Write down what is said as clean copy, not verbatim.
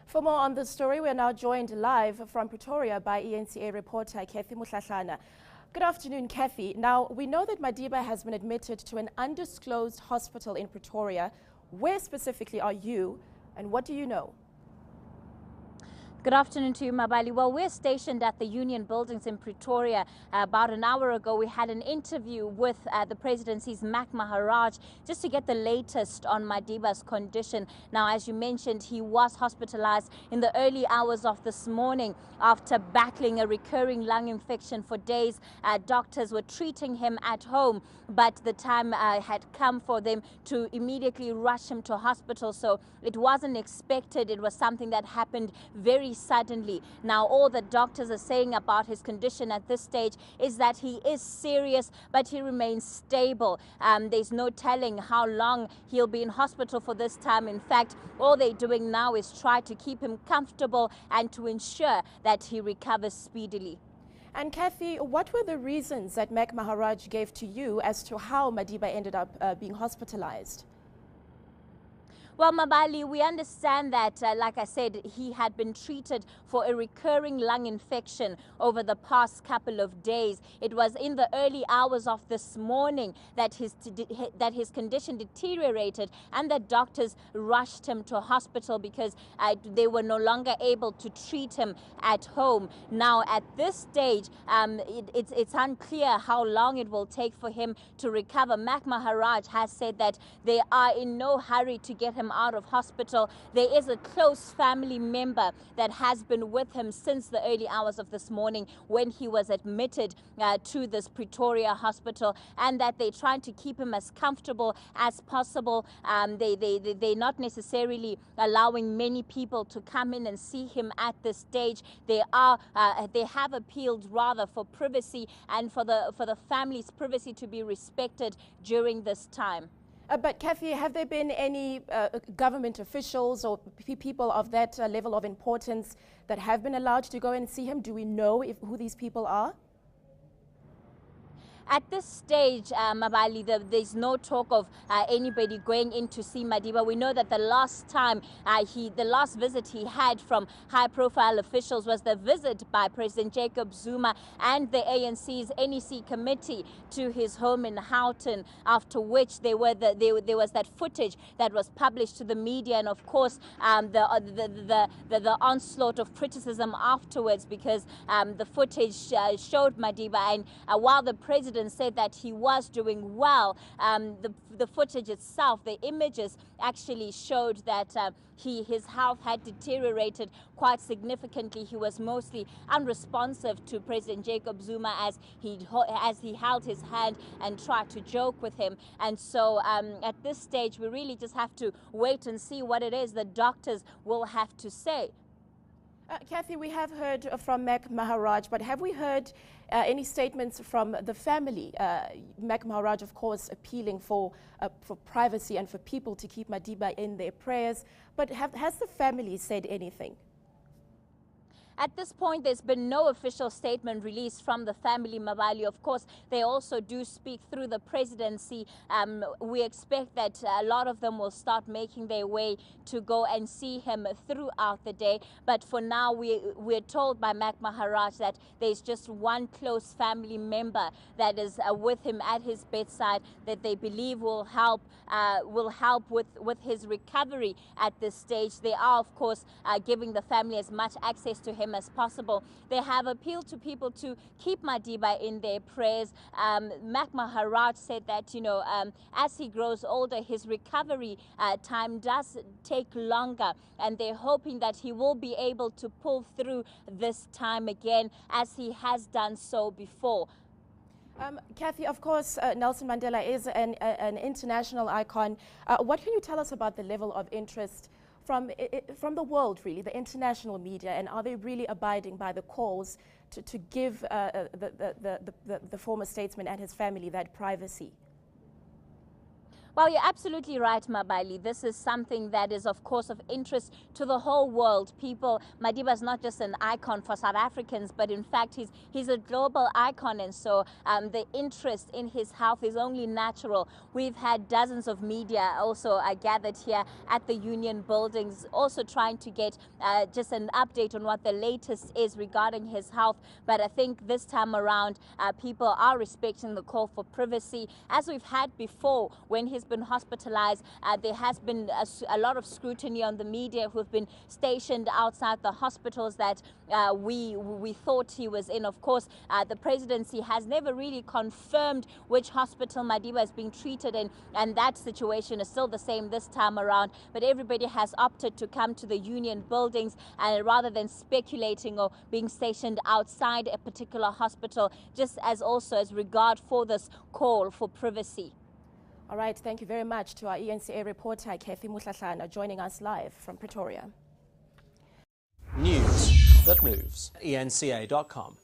For more on this story, we are now joined live from Pretoria by eNCA reporter Cathy Mohlahlana. Good afternoon, Cathy. Now, we know that Madiba has been admitted to an undisclosed hospital in Pretoria. Where specifically are you, and what do you know? Good afternoon to you, Mabali. Well, we're stationed at the Union Buildings in Pretoria. About an hour ago, we had an interview with the presidency's Mac Maharaj just to get the latest on Madiba's condition. Now, as you mentioned, he was hospitalized in the early hours of this morning after battling a recurring lung infection for days. Doctors were treating him at home, but the time had come for them to immediately rush him to hospital. So it wasn't expected. It was something that happened very suddenly. Now, all the doctors are saying about his condition at this stage is that he is serious, but he remains stable. There's no telling how long he'll be in hospital for this time. In fact, all they're doing now is try to keep him comfortable and to ensure that he recovers speedily. And Cathy, what were the reasons that Mac Maharaj gave to you as to how Madiba ended up being hospitalized? Well, Mabali, we understand that, like I said, he had been treated for a recurring lung infection over the past couple of days. It was in the early hours of this morning that his condition deteriorated and the doctors rushed him to hospital because they were no longer able to treat him at home. Now, at this stage, it's unclear how long it will take for him to recover. Mac Maharaj has said that they are in no hurry to get him out of hospital. There is a close family member that has been with him since the early hours of this morning when he was admitted to this Pretoria hospital, and that they're trying to keep him as comfortable as possible. They're not necessarily allowing many people to come in and see him at this stage. They have appealed rather for privacy and for the family's privacy to be respected during this time. But Cathy, have there been any government officials or people of that level of importance that have been allowed to go and see him? Do we know who these people are? At this stage, Mabali, there's no talk of anybody going in to see Madiba. We know that the last time, the last visit he had from high-profile officials was the visit by President Jacob Zuma and the ANC's NEC committee to his home in Houghton, after which there was that footage that was published to the media, and of course the onslaught of criticism afterwards, because the footage showed Madiba, and while the president said that he was doing well, the footage itself, the images actually showed that his health had deteriorated quite significantly. He was mostly unresponsive to President Jacob Zuma as he held his hand and tried to joke with him. And so at this stage, we really just have to wait and see what it is the doctors will have to say. Cathy, we have heard from Mac Maharaj, but have we heard any statements from the family? Mac Maharaj, of course, appealing for privacy and for people to keep Madiba in their prayers. But has the family said anything? At this point, there's been no official statement released from the family, Mabali. Of course, they also do speak through the presidency. We expect that a lot of them will start making their way to go and see him throughout the day. But for now, we're told by Mac Maharaj that there's just one close family member that is with him at his bedside that they believe will help with his recovery at this stage. They are, of course, giving the family as much access to him as possible. They have appealed to people to keep Madiba in their prayers. Mac Maharaj said that, as he grows older, his recovery time does take longer, and they're hoping that he will be able to pull through this time again as he has done so before. Cathy, of course, Nelson Mandela is an international icon. What can you tell us about the level of interest from the world, really, the international media, and are they really abiding by the calls to give the former statesman and his family that privacy? Well, you're absolutely right, Mabali. This is something that is, of course, of interest to the whole world. Madiba is not just an icon for South Africans, but in fact, he's a global icon. And so the interest in his health is only natural. We've had dozens of media also gathered here at the Union buildings, also trying to get just an update on what the latest is regarding his health. But I think this time around, people are respecting the call for privacy. As we've had before, when he's been hospitalized, there has been a lot of scrutiny on the media who have been stationed outside the hospitals that we thought he was in. Of course, the presidency has never really confirmed which hospital Madiba is being treated in, and that situation is still the same this time around. But everybody has opted to come to the Union buildings, and rather than speculating or being stationed outside a particular hospital, just as also as regard for this call for privacy. All right, thank you very much to our eNCA reporter, Cathy Mohlahlana, joining us live from Pretoria. News that moves. eNCA.com.